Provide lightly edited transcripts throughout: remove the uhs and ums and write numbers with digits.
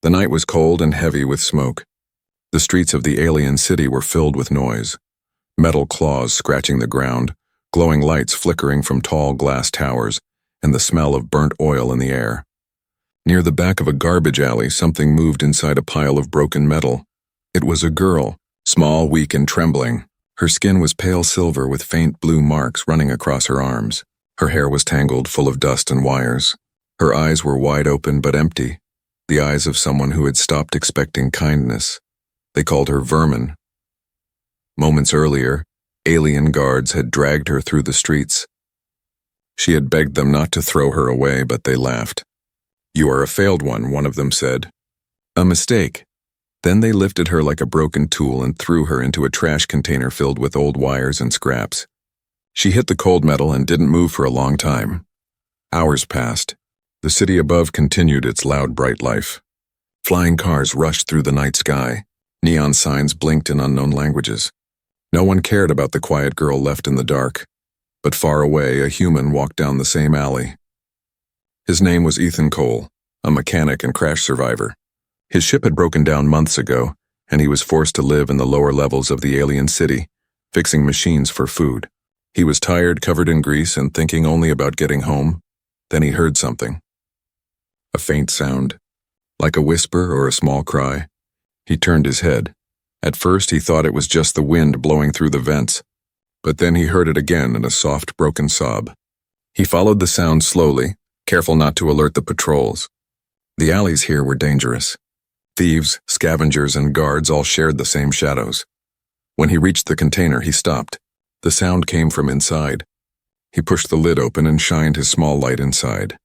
The night was cold and heavy with smoke. The streets of the alien city were filled with noise. Metal claws scratching the ground, glowing lights flickering from tall glass towers, and the smell of burnt oil in the air. Near the back of a garbage alley, something moved inside a pile of broken metal. It was a girl, small, weak, and trembling. Her skin was pale silver with faint blue marks running across her arms. Her hair was tangled, full of dust and wires. Her eyes were wide open but empty, the eyes of someone who had stopped expecting kindness. They called her Vermin. Moments earlier, alien guards had dragged her through the streets. She had begged them not to throw her away, but they laughed. "You are a failed one of them said. "A mistake." Then they lifted her like a broken tool and threw her into a trash container filled with old wires and scraps. She hit the cold metal and didn't move for a long time. Hours passed. The city above continued its loud, bright life. Flying cars rushed through the night sky. Neon signs blinked in unknown languages. No one cared about the quiet girl left in the dark. But far away, a human walked down the same alley. His name was Ethan Cole, a mechanic and crash survivor. His ship had broken down months ago, and he was forced to live in the lower levels of the alien city, fixing machines for food. He was tired, covered in grease, and thinking only about getting home. Then he heard something. A faint sound, like a whisper or a small cry. He turned his head. At first he thought it was just the wind blowing through the vents, but then he heard it again in a soft, broken sob. He followed the sound slowly, careful not to alert the patrols. The alleys here were dangerous. Thieves, scavengers, and guards all shared the same shadows. When he reached the container, he stopped. The sound came from inside. He pushed the lid open and shined his small light inside.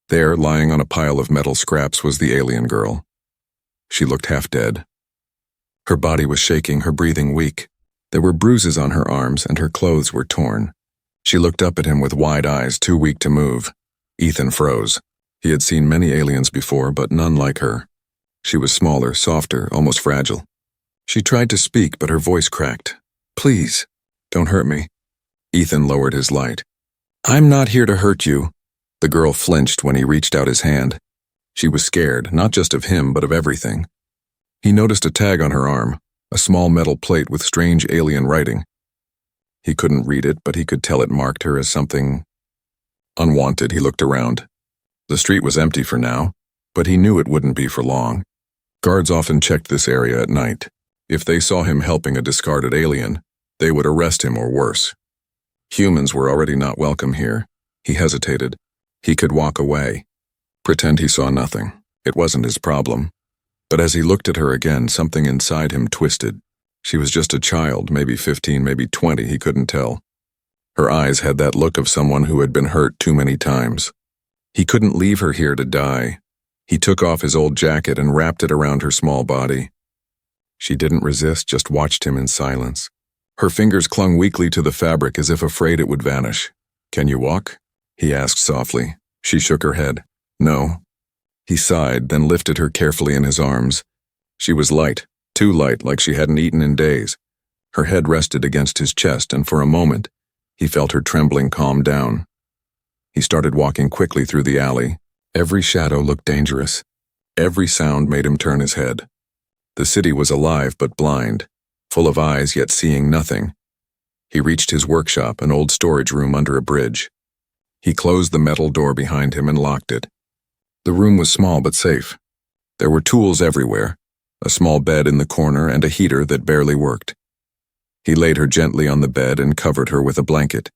There, lying on a pile of metal scraps, was the alien girl. She looked half dead. Her body was shaking, her breathing weak. There were bruises on her arms, and her clothes were torn. She looked up at him with wide eyes, too weak to move. Ethan froze. He had seen many aliens before, but none like her. She was smaller, softer, almost fragile. She tried to speak, but her voice cracked. "Please, don't hurt me." Ethan lowered his light. "I'm not here to hurt you." The girl flinched when he reached out his hand. She was scared, not just of him, but of everything. He noticed a tag on her arm, a small metal plate with strange alien writing. He couldn't read it, but he could tell it marked her as something unwanted. He looked around. The street was empty for now, but he knew it wouldn't be for long. Guards often checked this area at night. If they saw him helping a discarded alien, they would arrest him or worse. Humans were already not welcome here. He hesitated. He could walk away, pretend he saw nothing. It wasn't his problem. But as he looked at her again, something inside him twisted. She was just a child, maybe 15, maybe 20, he couldn't tell. Her eyes had that look of someone who had been hurt too many times. He couldn't leave her here to die. He took off his old jacket and wrapped it around her small body. She didn't resist, just watched him in silence. Her fingers clung weakly to the fabric as if afraid it would vanish. "Can you walk?" he asked softly. She shook her head. "No." He sighed, then lifted her carefully in his arms. She was light, too light, like she hadn't eaten in days. Her head rested against his chest, and for a moment, he felt her trembling calm down. He started walking quickly through the alley. Every shadow looked dangerous. Every sound made him turn his head. The city was alive but blind, full of eyes yet seeing nothing. He reached his workshop, an old storage room under a bridge. He closed the metal door behind him and locked it. The room was small but safe. There were tools everywhere, a small bed in the corner and a heater that barely worked. He laid her gently on the bed and covered her with a blanket.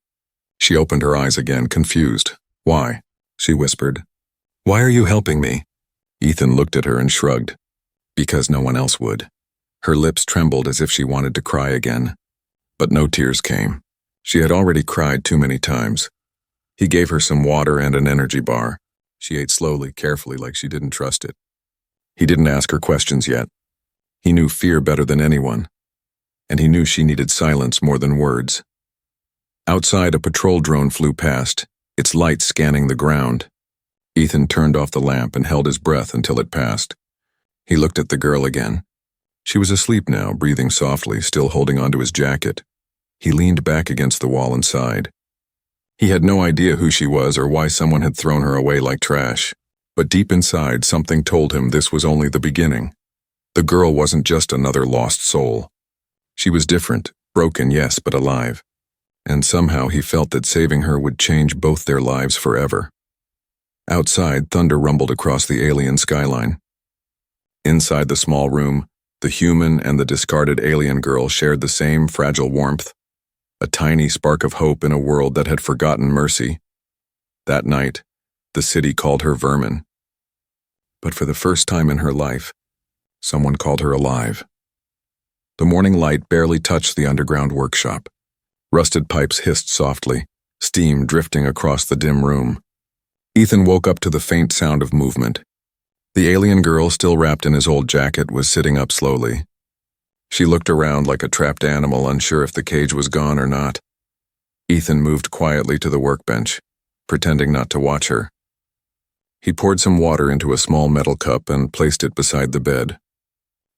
She opened her eyes again, confused. "Why?" she whispered. "Why are you helping me?" Ethan looked at her and shrugged. "Because no one else would." Her lips trembled as if she wanted to cry again. But no tears came. She had already cried too many times. He gave her some water and an energy bar. She ate slowly, carefully, like she didn't trust it. He didn't ask her questions yet. He knew fear better than anyone, and he knew she needed silence more than words. Outside, a patrol drone flew past, its light scanning the ground. Ethan turned off the lamp and held his breath until it passed. He looked at the girl again. She was asleep now, breathing softly, still holding onto his jacket. He leaned back against the wall and sighed. He had no idea who she was or why someone had thrown her away like trash. But deep inside, something told him this was only the beginning. The girl wasn't just another lost soul. She was different, broken, yes, but alive. And somehow he felt that saving her would change both their lives forever. Outside, thunder rumbled across the alien skyline. Inside the small room, the human and the discarded alien girl shared the same fragile warmth, a tiny spark of hope in a world that had forgotten mercy. That night, the city called her Vermin. But for the first time in her life, someone called her alive. The morning light barely touched the underground workshop. Rusted pipes hissed softly, steam drifting across the dim room. Ethan woke up to the faint sound of movement. The alien girl, still wrapped in his old jacket, was sitting up slowly. She looked around like a trapped animal, unsure if the cage was gone or not. Ethan moved quietly to the workbench, pretending not to watch her. He poured some water into a small metal cup and placed it beside the bed.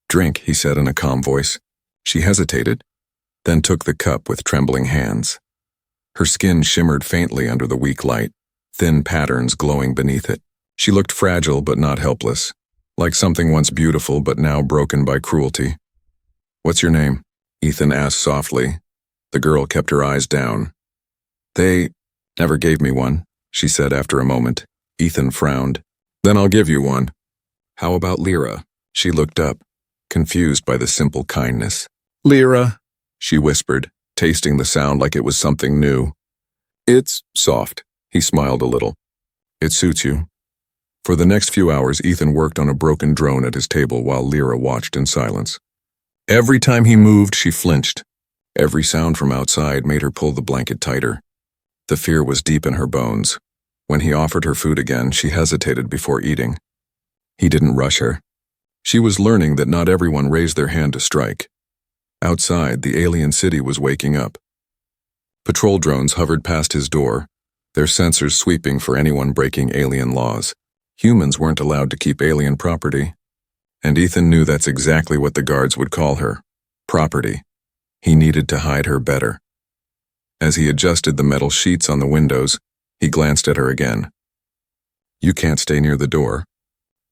"Drink," he said in a calm voice. She hesitated, then took the cup with trembling hands. Her skin shimmered faintly under the weak light, thin patterns glowing beneath it. She looked fragile but not helpless, like something once beautiful but now broken by cruelty. "What's your name?" Ethan asked softly. The girl kept her eyes down. "They never gave me one," she said after a moment. Ethan frowned. "Then I'll give you one." "How about Lyra?" She looked up, confused by the simple kindness. "Lyra," she whispered, tasting the sound like it was something new. "It's soft." He smiled a little. "It suits you." For the next few hours, Ethan worked on a broken drone at his table while Lyra watched in silence. Every time he moved, she flinched. Every sound from outside made her pull the blanket tighter. The fear was deep in her bones. When he offered her food again, she hesitated before eating. He didn't rush her. She was learning that not everyone raised their hand to strike. Outside, the alien city was waking up. Patrol drones hovered past his door, their sensors sweeping for anyone breaking alien laws. Humans weren't allowed to keep alien property. And Ethan knew that's exactly what the guards would call her. Property. He needed to hide her better. As he adjusted the metal sheets on the windows, he glanced at her again. "You can't stay near the door."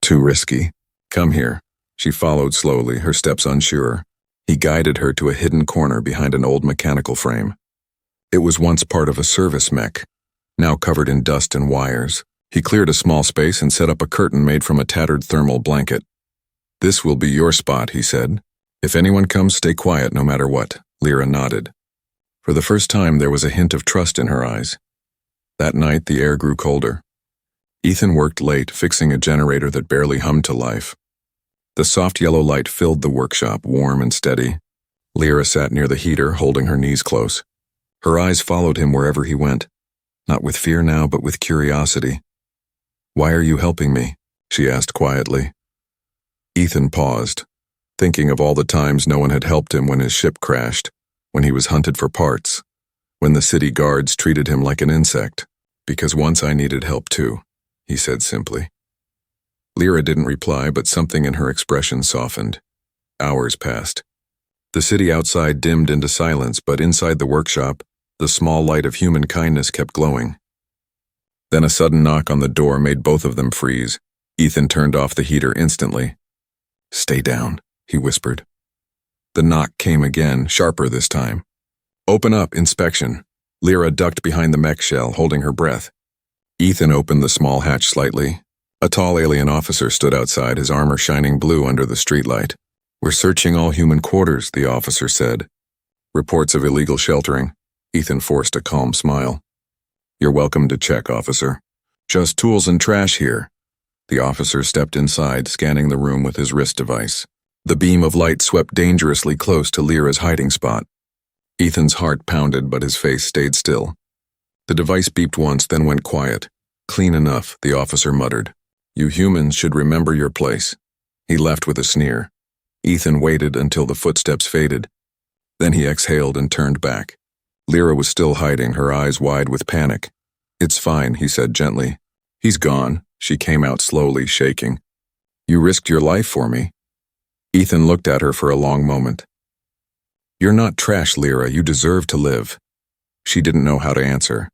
"Too risky." "Come here." She followed slowly, her steps unsure. He guided her to a hidden corner behind an old mechanical frame. It was once part of a service mech, now covered in dust and wires. He cleared a small space and set up a curtain made from a tattered thermal blanket. "This will be your spot," he said. "If anyone comes, stay quiet no matter what." Lyra nodded. For the first time, there was a hint of trust in her eyes. That night, the air grew colder. Ethan worked late, fixing a generator that barely hummed to life. The soft yellow light filled the workshop, warm and steady. Lyra sat near the heater, holding her knees close. Her eyes followed him wherever he went, not with fear now, but with curiosity. "Why are you helping me?" she asked quietly. Ethan paused, thinking of all the times no one had helped him when his ship crashed, when he was hunted for parts, when the city guards treated him like an insect. "Because once I needed help too," he said simply. Lyra didn't reply, but something in her expression softened. Hours passed. The city outside dimmed into silence, but inside the workshop, the small light of human kindness kept glowing. Then a sudden knock on the door made both of them freeze. Ethan turned off the heater instantly. "Stay down," he whispered. The knock came again, sharper this time. "Open up, inspection." Lyra ducked behind the mech shell, holding her breath. Ethan opened the small hatch slightly. A tall alien officer stood outside, his armor shining blue under the streetlight. "We're searching all human quarters," the officer said. "Reports of illegal sheltering." Ethan forced a calm smile. "You're welcome to check, officer. Just tools and trash here." The officer stepped inside, scanning the room with his wrist device. The beam of light swept dangerously close to Lyra's hiding spot. Ethan's heart pounded, but his face stayed still. The device beeped once, then went quiet. "Clean enough," the officer muttered. "You humans should remember your place." He left with a sneer. Ethan waited until the footsteps faded. Then he exhaled and turned back. Lyra was still hiding, her eyes wide with panic. "It's fine," he said gently. "He's gone." She came out slowly, shaking. "You risked your life for me." Ethan looked at her for a long moment. "You're not trash, Lyra. You deserve to live." She didn't know how to answer.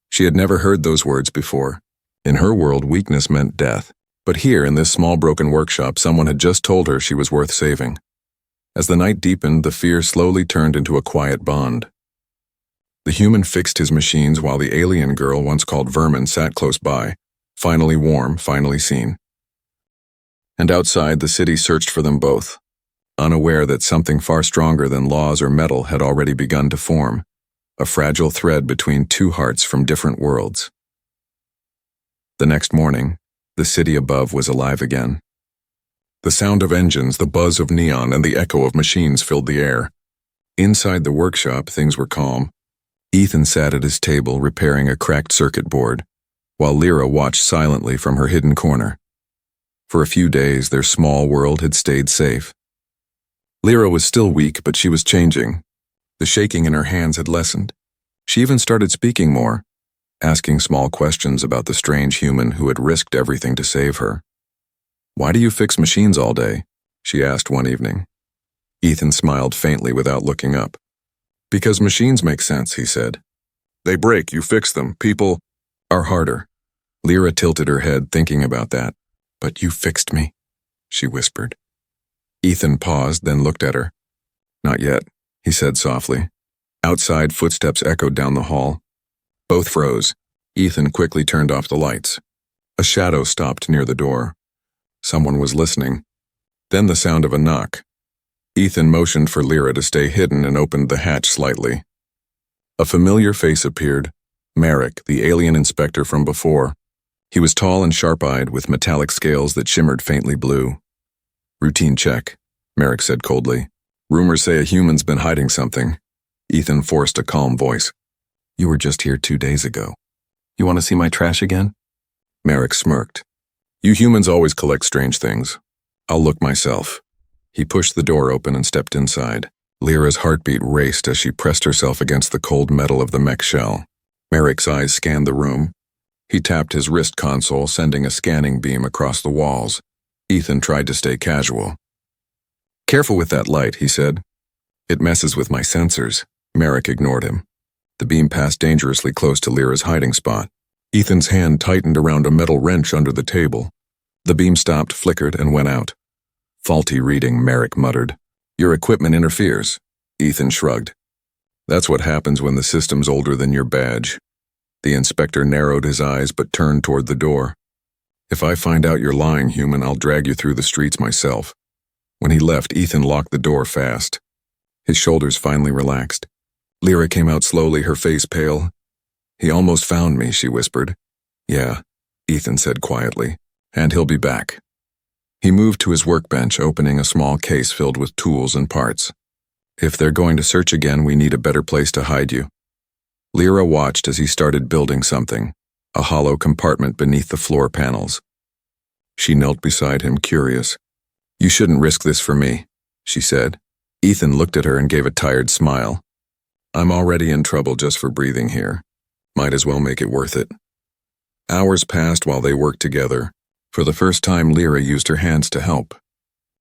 She had never heard those words before. In her world, weakness meant death. But here, in this small broken workshop, someone had just told her she was worth saving. As the night deepened, the fear slowly turned into a quiet bond. The human fixed his machines while the alien girl, once called Vermin, sat close by, finally warm, finally seen. And outside, the city searched for them both, unaware that something far stronger than laws or metal had already begun to form, a fragile thread between two hearts from different worlds. The next morning, the city above was alive again. The sound of engines, the buzz of neon, and the echo of machines filled the air. Inside the workshop, things were calm. Ethan sat at his table repairing a cracked circuit board, while Lyra watched silently from her hidden corner. For a few days, their small world had stayed safe. Lyra was still weak, but she was changing. The shaking in her hands had lessened. She even started speaking more, asking small questions about the strange human who had risked everything to save her. "Why do you fix machines all day?" she asked one evening. Ethan smiled faintly without looking up. "Because machines make sense," he said. "They break, you fix them. People are harder." Lyra tilted her head, thinking about that. "But you fixed me," she whispered. Ethan paused, then looked at her. "Not yet," he said softly. Outside, footsteps echoed down the hall. Both froze. Ethan quickly turned off the lights. A shadow stopped near the door. Someone was listening. Then the sound of a knock. Ethan motioned for Lyra to stay hidden and opened the hatch slightly. A familiar face appeared, Merrick, the alien inspector from before. He was tall and sharp-eyed, with metallic scales that shimmered faintly blue. "Routine check," Merrick said coldly. "Rumors say a human's been hiding something." Ethan forced a calm voice. "You were just here 2 days ago. You want to see my trash again?" Merrick smirked. "You humans always collect strange things. I'll look myself." He pushed the door open and stepped inside. Lyra's heartbeat raced as she pressed herself against the cold metal of the mech shell. Merrick's eyes scanned the room. He tapped his wrist console, sending a scanning beam across the walls. Ethan tried to stay casual. "Careful with that light," he said. "It messes with my sensors." Merrick ignored him. The beam passed dangerously close to Lyra's hiding spot. Ethan's hand tightened around a metal wrench under the table. The beam stopped, flickered, and went out. "Faulty reading," Merrick muttered. "Your equipment interferes." Ethan shrugged. "That's what happens when the system's older than your badge." The inspector narrowed his eyes but turned toward the door. "If I find out you're lying, human, I'll drag you through the streets myself." When he left, Ethan locked the door fast. His shoulders finally relaxed. Lyra came out slowly, her face pale. "He almost found me," she whispered. "Yeah," Ethan said quietly, "and he'll be back." He moved to his workbench, opening a small case filled with tools and parts. "If they're going to search again, we need a better place to hide you." Lyra watched as he started building something, a hollow compartment beneath the floor panels. She knelt beside him, curious. "You shouldn't risk this for me," she said. Ethan looked at her and gave a tired smile. "I'm already in trouble just for breathing here. Might as well make it worth it." Hours passed while they worked together. For the first time, Lyra used her hands to help.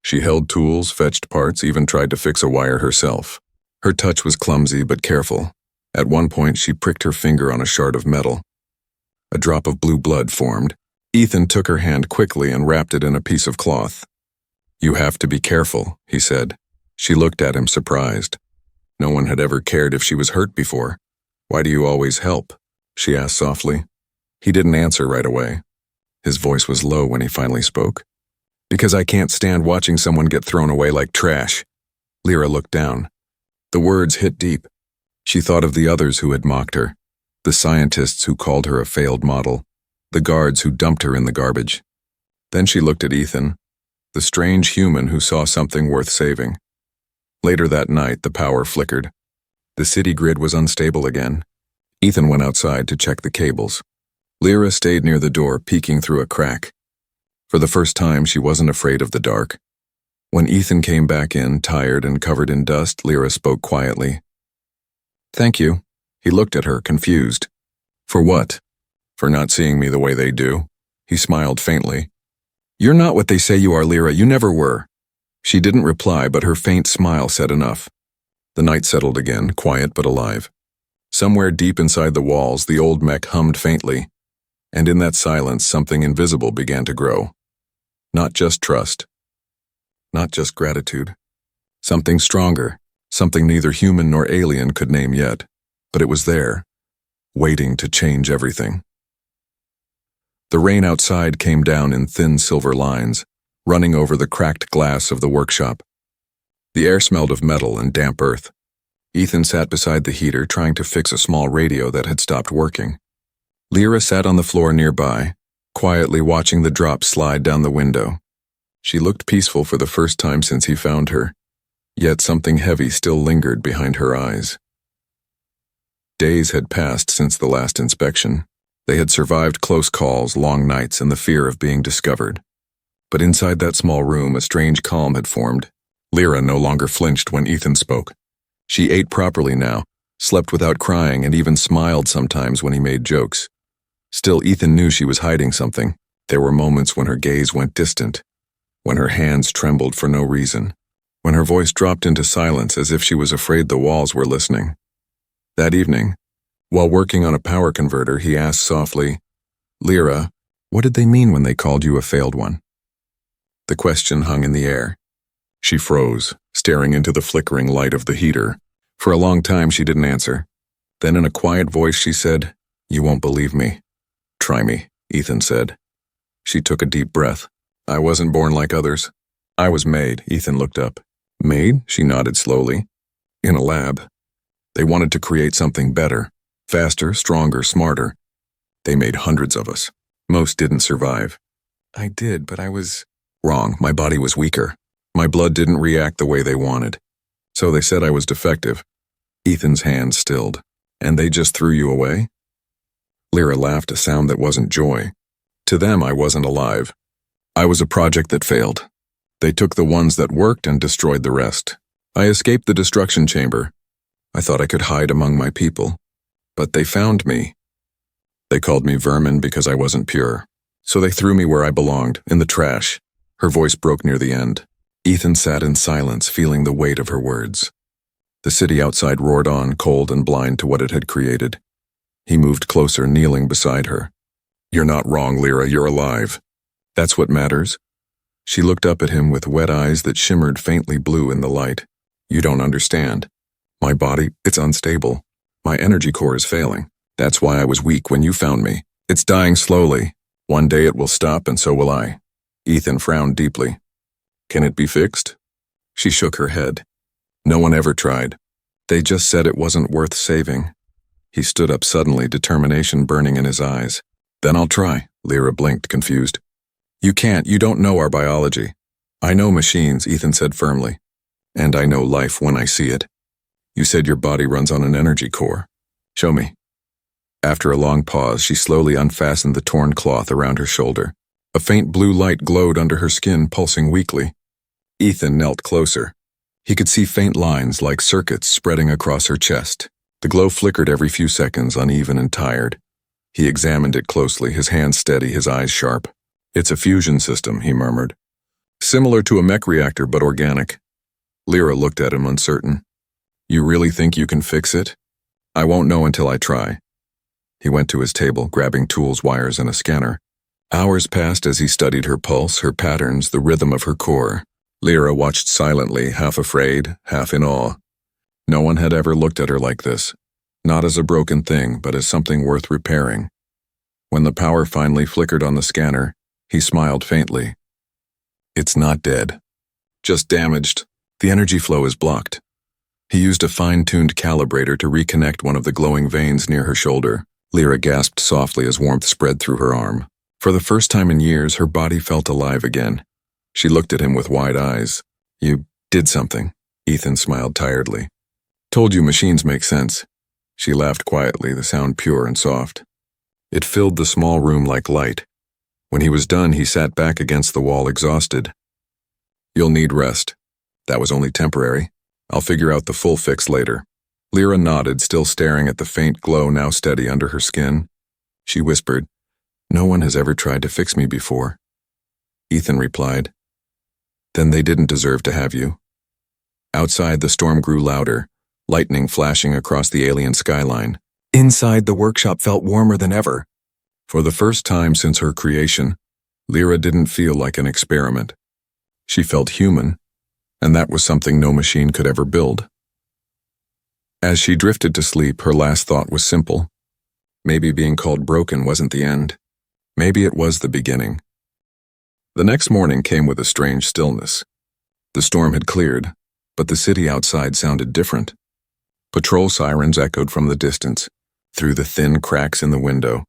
She held tools, fetched parts, even tried to fix a wire herself. Her touch was clumsy but careful. At one point, she pricked her finger on a shard of metal. A drop of blue blood formed. Ethan took her hand quickly and wrapped it in a piece of cloth. "You have to be careful," he said. She looked at him, surprised. No one had ever cared if she was hurt before. "Why do you always help?" she asked softly. He didn't answer right away. His voice was low when he finally spoke. "Because I can't stand watching someone get thrown away like trash." Lyra looked down. The words hit deep. She thought of the others who had mocked her, the scientists who called her a failed model, the guards who dumped her in the garbage. Then she looked at Ethan, the strange human who saw something worth saving. Later that night, the power flickered. The city grid was unstable again. Ethan went outside to check the cables. Lyra stayed near the door, peeking through a crack. For the first time, she wasn't afraid of the dark. When Ethan came back in, tired and covered in dust, Lyra spoke quietly. "Thank you." He looked at her, confused. "For what?" "For not seeing me the way they do." He smiled faintly. "You're not what they say you are, Lyra. You never were." She didn't reply, but her faint smile said enough. The night settled again, quiet but alive. Somewhere deep inside the walls, the old mech hummed faintly. And in that silence, something invisible began to grow. Not just trust. Not just gratitude. Something stronger, something neither human nor alien could name yet, but it was there, waiting to change everything. The rain outside came down in thin silver lines, running over the cracked glass of the workshop. The air smelled of metal and damp earth. Ethan sat beside the heater trying to fix a small radio that had stopped working. Lyra sat on the floor nearby, quietly watching the drops slide down the window. She looked peaceful for the first time since he found her, yet something heavy still lingered behind her eyes. Days had passed since the last inspection. They had survived close calls, long nights, and the fear of being discovered. But inside that small room, a strange calm had formed. Lyra no longer flinched when Ethan spoke. She ate properly now, slept without crying, and even smiled sometimes when he made jokes. Still, Ethan knew she was hiding something. There were moments when her gaze went distant, when her hands trembled for no reason, when her voice dropped into silence as if she was afraid the walls were listening. That evening, while working on a power converter, he asked softly, "Lyra, what did they mean when they called you a failed one?" The question hung in the air. She froze, staring into the flickering light of the heater. For a long time she didn't answer. Then in a quiet voice she said, "You won't believe me." "Try me," Ethan said. She took a deep breath. "I wasn't born like others. I was made." Ethan looked up. "Made?" She nodded slowly. "In a lab. They wanted to create something better. Faster, stronger, smarter. They made hundreds of us. Most didn't survive. I did, but I was wrong. My body was weaker. My blood didn't react the way they wanted. So they said I was defective." Ethan's hand stilled. "And they just threw you away?" Lyra laughed, a sound that wasn't joy. "To them, I wasn't alive. I was a project that failed. They took the ones that worked and destroyed the rest. I escaped the destruction chamber. I thought I could hide among my people. But they found me. They called me Vermin because I wasn't pure. So they threw me where I belonged, in the trash." Her voice broke near the end. Ethan sat in silence, feeling the weight of her words. The city outside roared on, cold and blind to what it had created. He moved closer, kneeling beside her. "You're not wrong, Lyra. You're alive. That's what matters." She looked up at him with wet eyes that shimmered faintly blue in the light. "You don't understand. My body, it's unstable. My energy core is failing. That's why I was weak when you found me. It's dying slowly. One day it will stop, and so will I." Ethan frowned deeply. "Can it be fixed?" She shook her head. "No one ever tried. They just said it wasn't worth saving." He stood up suddenly, determination burning in his eyes. "Then I'll try." Lyra blinked, confused. "You can't. You don't know our biology." "I know machines," Ethan said firmly. "And I know life when I see it. You said your body runs on an energy core. Show me." After a long pause, she slowly unfastened the torn cloth around her shoulder. A faint blue light glowed under her skin, pulsing weakly. Ethan knelt closer. He could see faint lines like circuits spreading across her chest. The glow flickered every few seconds, uneven and tired. He examined it closely, his hands steady, his eyes sharp. "It's a fusion system," he murmured. "Similar to a mech reactor, but organic." Lyra looked at him, uncertain. "You really think you can fix it?" "I won't know until I try." He went to his table, grabbing tools, wires, and a scanner. Hours passed as he studied her pulse, her patterns, the rhythm of her core. Lyra watched silently, half afraid, half in awe. No one had ever looked at her like this, not as a broken thing, but as something worth repairing. When the power finally flickered on the scanner, he smiled faintly. "It's not dead. Just damaged. The energy flow is blocked." He used a fine-tuned calibrator to reconnect one of the glowing veins near her shoulder. Lyra gasped softly as warmth spread through her arm. For the first time in years, her body felt alive again. She looked at him with wide eyes. "You did something." Ethan smiled tiredly. "Told you machines make sense." She laughed quietly, the sound pure and soft. It filled the small room like light. When he was done, he sat back against the wall, exhausted. "You'll need rest. That was only temporary. I'll figure out the full fix later." Lyra nodded, still staring at the faint glow now steady under her skin. She whispered, "No one has ever tried to fix me before." Ethan replied, "Then they didn't deserve to have you." Outside, the storm grew louder, lightning flashing across the alien skyline. Inside, the workshop felt warmer than ever. For the first time since her creation, Lyra didn't feel like an experiment. She felt human, and that was something no machine could ever build. As she drifted to sleep, her last thought was simple. Maybe being called broken wasn't the end. Maybe it was the beginning. The next morning came with a strange stillness. The storm had cleared, but the city outside sounded different. Patrol sirens echoed from the distance. Through the thin cracks in the window,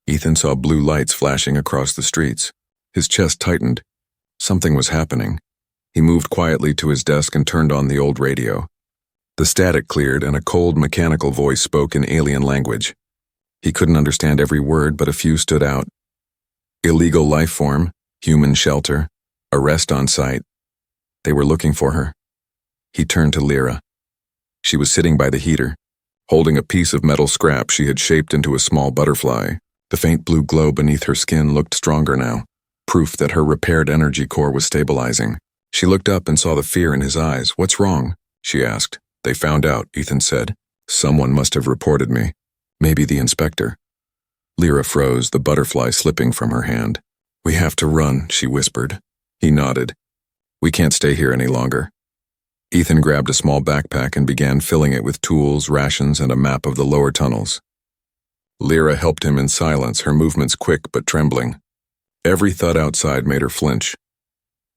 Ethan saw blue lights flashing across the streets. His chest tightened. Something was happening. He moved quietly to his desk and turned on the old radio. The static cleared and a cold, mechanical voice spoke in alien language. He couldn't understand every word, but a few stood out. Illegal life form, human shelter, arrest on site. They were looking for her. He turned to Lyra. She was sitting by the heater, holding a piece of metal scrap she had shaped into a small butterfly. The faint blue glow beneath her skin looked stronger now, proof that her repaired energy core was stabilizing. She looked up and saw the fear in his eyes. "What's wrong?" she asked. "They found out," Ethan said. "Someone must have reported me. Maybe the inspector." Lyra froze, the butterfly slipping from her hand. "We have to run," she whispered. He nodded. "We can't stay here any longer." Ethan grabbed a small backpack and began filling it with tools, rations, and a map of the lower tunnels. Lyra helped him in silence, her movements quick but trembling. Every thud outside made her flinch.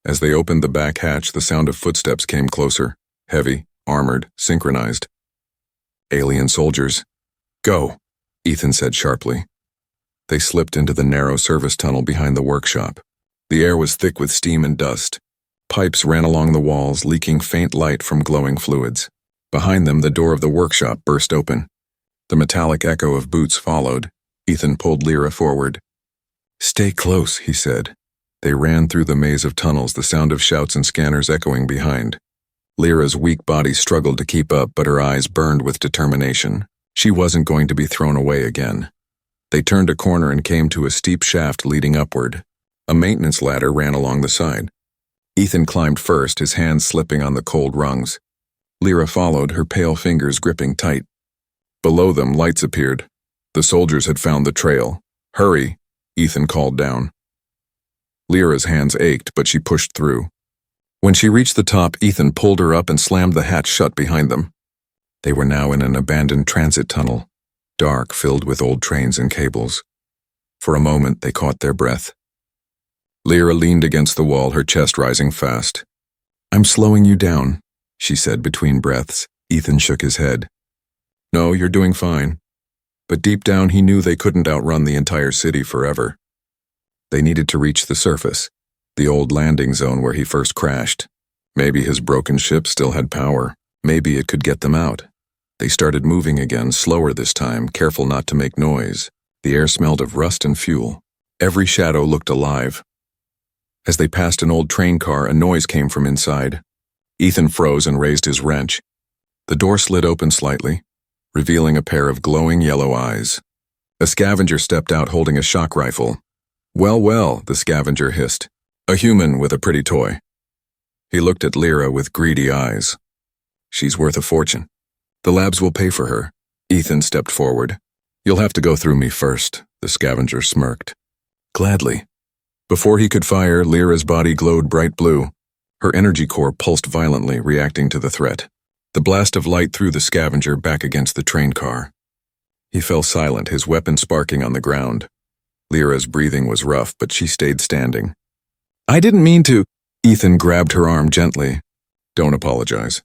As they opened the back hatch, the sound of footsteps came closer, heavy, armored, synchronized. "Alien soldiers." "Go," Ethan said sharply. They slipped into the narrow service tunnel behind the workshop. The air was thick with steam and dust. Pipes ran along the walls, leaking faint light from glowing fluids. Behind them, the door of the workshop burst open. The metallic echo of boots followed. Ethan pulled Lyra forward. "Stay close," he said. They ran through the maze of tunnels, the sound of shouts and scanners echoing behind. Lyra's weak body struggled to keep up, but her eyes burned with determination. She wasn't going to be thrown away again. They turned a corner and came to a steep shaft leading upward. A maintenance ladder ran along the side. Ethan climbed first, his hands slipping on the cold rungs. Lyra followed, her pale fingers gripping tight. Below them, lights appeared. The soldiers had found the trail. "Hurry," Ethan called down. Lyra's hands ached, but she pushed through. When she reached the top, Ethan pulled her up and slammed the hatch shut behind them. They were now in an abandoned transit tunnel, dark, filled with old trains and cables. For a moment, they caught their breath. Lyra leaned against the wall, her chest rising fast. "I'm slowing you down," she said between breaths. Ethan shook his head. "No, you're doing fine." But deep down, he knew they couldn't outrun the entire city forever. They needed to reach the surface, the old landing zone where he first crashed. Maybe his broken ship still had power. Maybe it could get them out. They started moving again, slower this time, careful not to make noise. The air smelled of rust and fuel. Every shadow looked alive. As they passed an old train car, a noise came from inside. Ethan froze and raised his wrench. The door slid open slightly, revealing a pair of glowing yellow eyes. A scavenger stepped out holding a shock rifle. "Well, well," the scavenger hissed. "A human with a pretty toy." He looked at Lyra with greedy eyes. "She's worth a fortune. The labs will pay for her." Ethan stepped forward. "You'll have to go through me first," the scavenger smirked. "Gladly." Before he could fire, Lyra's body glowed bright blue. Her energy core pulsed violently, reacting to the threat. The blast of light threw the scavenger back against the train car. He fell silent, his weapon sparking on the ground. Lyra's breathing was rough, but she stayed standing. "I didn't mean to." Ethan grabbed her arm gently. "Don't apologize.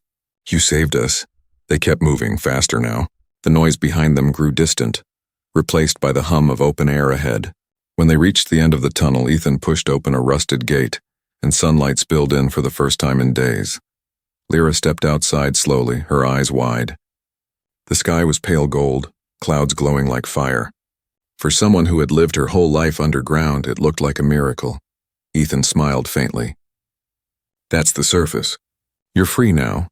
You saved us." They kept moving, faster now. The noise behind them grew distant, replaced by the hum of open air ahead. When they reached the end of the tunnel, Ethan pushed open a rusted gate, and sunlight spilled in for the first time in days. Lyra stepped outside slowly, her eyes wide. The sky was pale gold, clouds glowing like fire. For someone who had lived her whole life underground, it looked like a miracle. Ethan smiled faintly. "That's the surface. You're free now."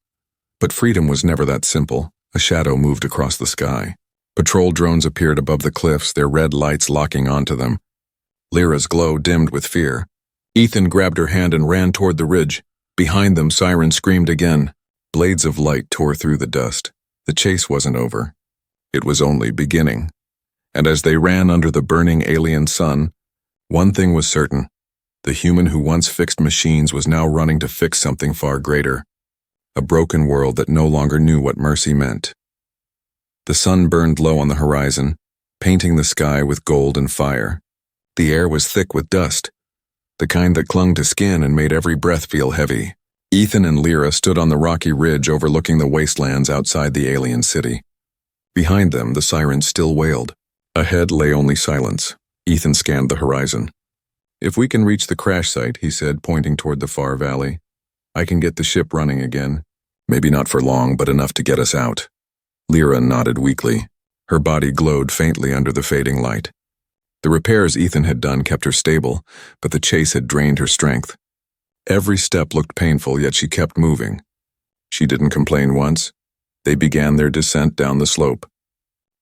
But freedom was never that simple. A shadow moved across the sky. Patrol drones appeared above the cliffs, their red lights locking onto them. Lyra's glow dimmed with fear. Ethan grabbed her hand and ran toward the ridge. Behind them, sirens screamed again. Blades of light tore through the dust. The chase wasn't over. It was only beginning. And as they ran under the burning alien sun, one thing was certain. The human who once fixed machines was now running to fix something far greater, a broken world that no longer knew what mercy meant. The sun burned low on the horizon, painting the sky with gold and fire. The air was thick with dust, the kind that clung to skin and made every breath feel heavy. Ethan and Lyra stood on the rocky ridge overlooking the wastelands outside the alien city. Behind them, the sirens still wailed. Ahead lay only silence. Ethan scanned the horizon. "If we can reach the crash site," he said, pointing toward the far valley, "I can get the ship running again. Maybe not for long, but enough to get us out." Lyra nodded weakly. Her body glowed faintly under the fading light. The repairs Ethan had done kept her stable, but the chase had drained her strength. Every step looked painful, yet she kept moving. She didn't complain once. They began their descent down the slope.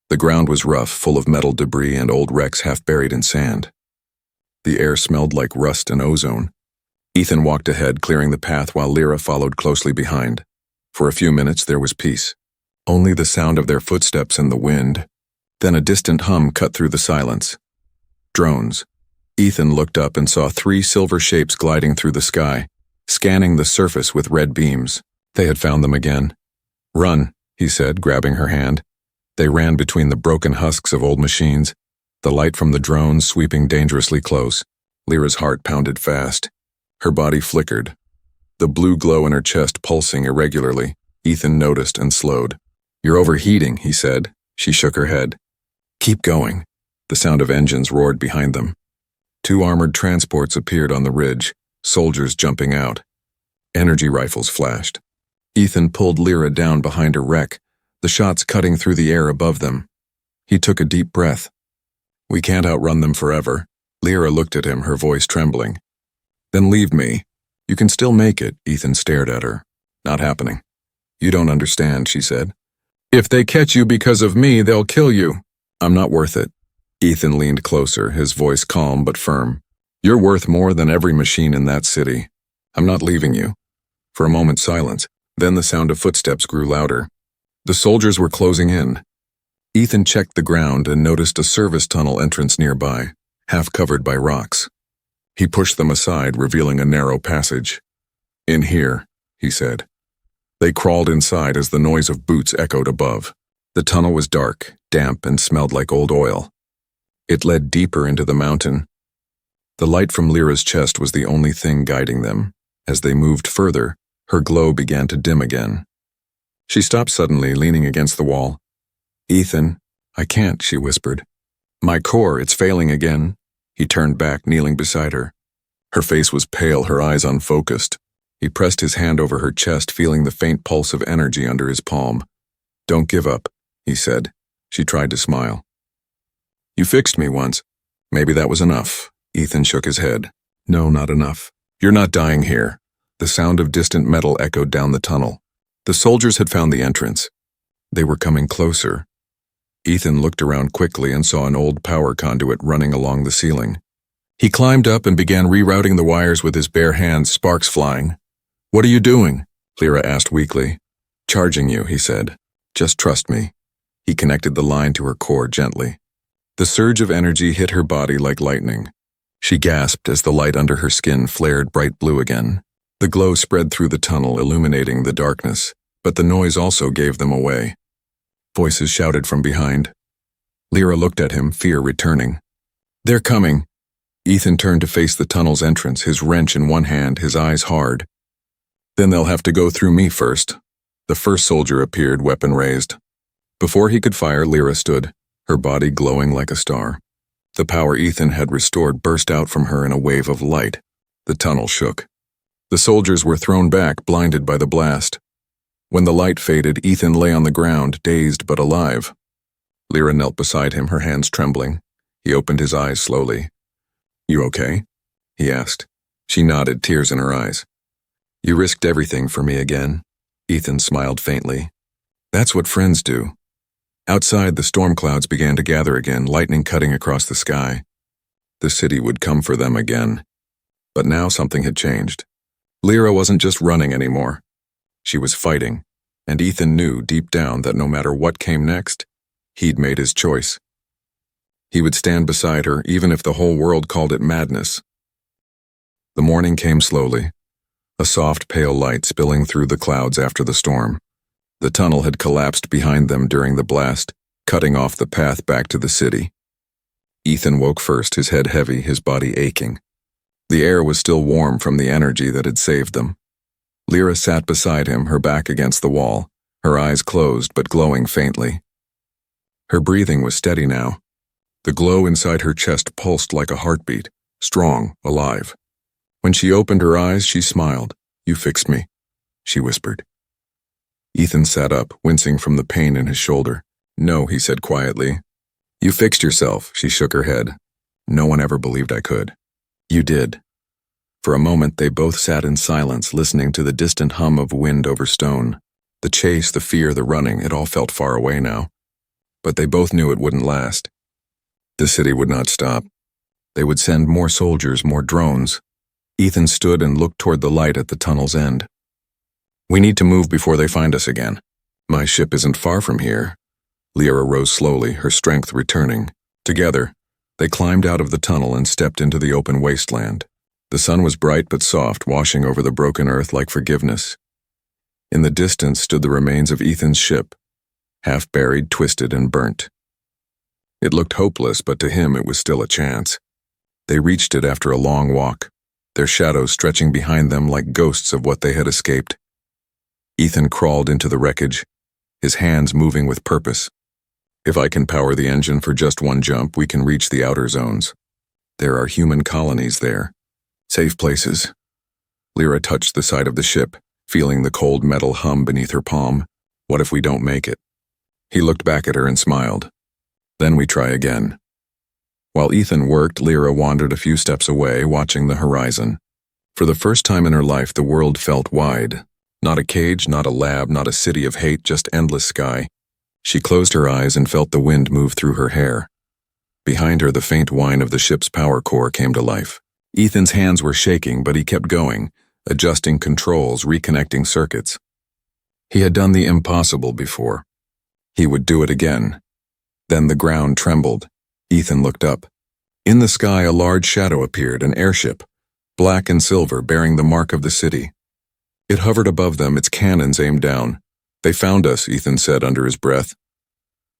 The ground was rough, full of metal debris and old wrecks half buried in sand. The air smelled like rust and ozone. Ethan walked ahead, clearing the path while Lyra followed closely behind. For a few minutes there was peace. Only the sound of their footsteps in the wind. Then a distant hum cut through the silence. Drones. Ethan looked up and saw 3 silver shapes gliding through the sky, scanning the surface with red beams. They had found them again. "Run," he said, grabbing her hand. They ran between the broken husks of old machines, the light from the drones sweeping dangerously close. Lyra's heart pounded fast. Her body flickered, the blue glow in her chest pulsing irregularly. Ethan noticed and slowed. "You're overheating," he said. She shook her head. "Keep going." The sound of engines roared behind them. 2 armored transports appeared on the ridge, soldiers jumping out. Energy rifles flashed. Ethan pulled Lyra down behind a wreck, the shots cutting through the air above them. He took a deep breath. "We can't outrun them forever." Lyra looked at him, her voice trembling. "Then leave me. You can still make it." Ethan stared at her. "Not happening." "You don't understand," she said. "If they catch you because of me, they'll kill you." "I'm not worth it." Ethan leaned closer, his voice calm but firm. "You're worth more than every machine in that city. I'm not leaving you." For a moment, silence. Then the sound of footsteps grew louder. The soldiers were closing in. Ethan checked the ground and noticed a service tunnel entrance nearby, half covered by rocks. He pushed them aside, revealing a narrow passage. "In here," he said. They crawled inside as the noise of boots echoed above. The tunnel was dark, damp, and smelled like old oil. It led deeper into the mountain. The light from Lyra's chest was the only thing guiding them. As they moved further, her glow began to dim again. She stopped suddenly, leaning against the wall. "Ethan, I can't," she whispered. "My core, it's failing again." He turned back, kneeling beside her. Her face was pale, her eyes unfocused. He pressed his hand over her chest, feeling the faint pulse of energy under his palm. "Don't give up," he said. She tried to smile. "You fixed me once." "Maybe that was enough." Ethan shook his head. "No, not enough. You're not dying here." The sound of distant metal echoed down the tunnel. The soldiers had found the entrance. They were coming closer. Ethan looked around quickly and saw an old power conduit running along the ceiling. He climbed up and began rerouting the wires with his bare hands, sparks flying. "What are you doing?" Lyra asked weakly. "Charging you," he said. "Just trust me." He connected the line to her core gently. The surge of energy hit her body like lightning. She gasped as the light under her skin flared bright blue again. The glow spread through the tunnel, illuminating the darkness, but the noise also gave them away. Voices shouted from behind. Lyra looked at him, fear returning. "They're coming." Ethan turned to face the tunnel's entrance, his wrench in one hand, his eyes hard. "Then they'll have to go through me first." The first soldier appeared, weapon raised. Before he could fire, Lyra stood, her body glowing like a star. The power Ethan had restored burst out from her in a wave of light. The tunnel shook. The soldiers were thrown back, blinded by the blast. When the light faded, Ethan lay on the ground, dazed but alive. Lyra knelt beside him, her hands trembling. He opened his eyes slowly. "You okay?" he asked. She nodded, tears in her eyes. "You risked everything for me again." Ethan smiled faintly. "That's what friends do." Outside, the storm clouds began to gather again, lightning cutting across the sky. The city would come for them again. But now something had changed. Lyra wasn't just running anymore. She was fighting, and Ethan knew deep down that no matter what came next, he'd made his choice. He would stand beside her, even if the whole world called it madness. The morning came slowly, a soft, pale light spilling through the clouds after the storm. The tunnel had collapsed behind them during the blast, cutting off the path back to the city. Ethan woke first, his head heavy, his body aching. The air was still warm from the energy that had saved them. Lyra sat beside him, her back against the wall, her eyes closed but glowing faintly. Her breathing was steady now. The glow inside her chest pulsed like a heartbeat, strong, alive. When she opened her eyes, she smiled. "You fixed me," she whispered. Ethan sat up, wincing from the pain in his shoulder. "No," he said quietly. "You fixed yourself," she shook her head. "No one ever believed I could." "You did." For a moment, they both sat in silence, listening to the distant hum of wind over stone. The chase, the fear, the running, it all felt far away now. But they both knew it wouldn't last. The city would not stop. They would send more soldiers, more drones. Ethan stood and looked toward the light at the tunnel's end. "We need to move before they find us again." "My ship isn't far from here." Lyra rose slowly, her strength returning. Together, they climbed out of the tunnel and stepped into the open wasteland. The sun was bright but soft, washing over the broken earth like forgiveness. In the distance stood the remains of Ethan's ship, half buried, twisted, and burnt. It looked hopeless, but to him it was still a chance. They reached it after a long walk, their shadows stretching behind them like ghosts of what they had escaped. Ethan crawled into the wreckage, his hands moving with purpose. "If I can power the engine for just one jump, we can reach the outer zones. There are human colonies there. Safe places." Lyra touched the side of the ship, feeling the cold metal hum beneath her palm. "What if we don't make it?" He looked back at her and smiled. "Then we try again." While Ethan worked, Lyra wandered a few steps away, watching the horizon. For the first time in her life, the world felt wide. Not a cage, not a lab, not a city of hate, just endless sky. She closed her eyes and felt the wind move through her hair. Behind her, the faint whine of the ship's power core came to life. Ethan's hands were shaking, but he kept going, adjusting controls, reconnecting circuits. He had done the impossible before. He would do it again. Then the ground trembled. Ethan looked up. In the sky, a large shadow appeared, an airship, black and silver, bearing the mark of the city. It hovered above them, its cannons aimed down. "They found us," Ethan said under his breath.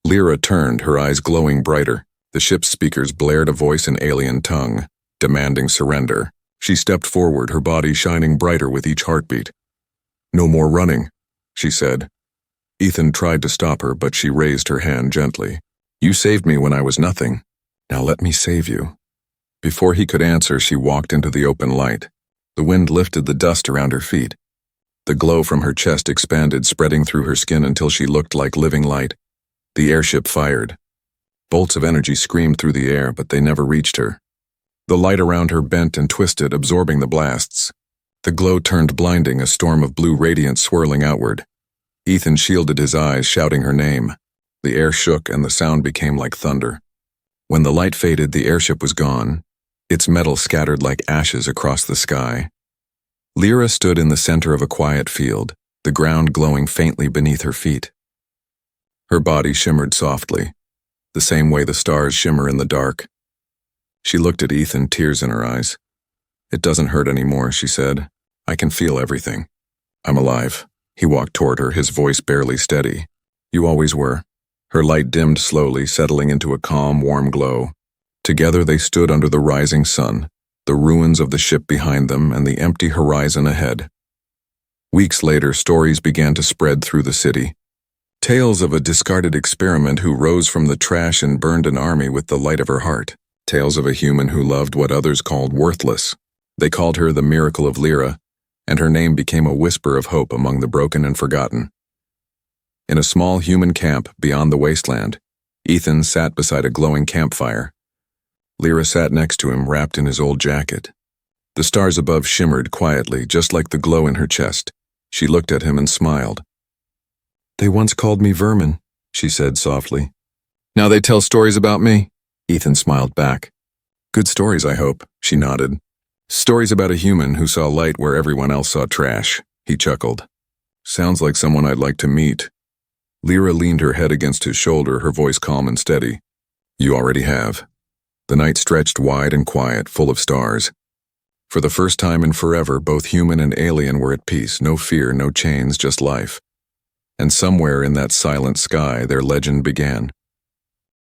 Lyra turned, her eyes glowing brighter. The ship's speakers blared a voice in alien tongue, demanding surrender. She stepped forward, her body shining brighter with each heartbeat. "No more running," she said. Ethan tried to stop her, but she raised her hand gently. "You saved me when I was nothing. Now let me save you." Before he could answer, she walked into the open light. The wind lifted the dust around her feet. The glow from her chest expanded, spreading through her skin until she looked like living light. The airship fired. Bolts of energy screamed through the air, but they never reached her. The light around her bent and twisted, absorbing the blasts. The glow turned blinding, a storm of blue radiance swirling outward. Ethan shielded his eyes, shouting her name. The air shook and the sound became like thunder. When the light faded, the airship was gone, its metal scattered like ashes across the sky. Lyra stood in the center of a quiet field, the ground glowing faintly beneath her feet. Her body shimmered softly, the same way the stars shimmer in the dark. She looked at Ethan, tears in her eyes. "It doesn't hurt anymore," she said. "I can feel everything. I'm alive." He walked toward her, his voice barely steady. "You always were." Her light dimmed slowly, settling into a calm, warm glow. Together they stood under the rising sun, the ruins of the ship behind them and the empty horizon ahead. Weeks later, stories began to spread through the city. Tales of a discarded experiment who rose from the trash and burned an army with the light of her heart. Tales of a human who loved what others called worthless. They called her the miracle of Lyra, and her name became a whisper of hope among the broken and forgotten. In a small human camp beyond the wasteland, Ethan sat beside a glowing campfire. Lyra sat next to him, wrapped in his old jacket. The stars above shimmered quietly, just like the glow in her chest. She looked at him and smiled. "They once called me Vermin," she said softly. "Now they tell stories about me?" Ethan smiled back. "Good stories, I hope," she nodded. "Stories about a human who saw light where everyone else saw trash," he chuckled. "Sounds like someone I'd like to meet." Lyra leaned her head against his shoulder, her voice calm and steady. "You already have." The night stretched wide and quiet, full of stars. For the first time in forever, both human and alien were at peace, no fear, no chains, just life. And somewhere in that silent sky, their legend began.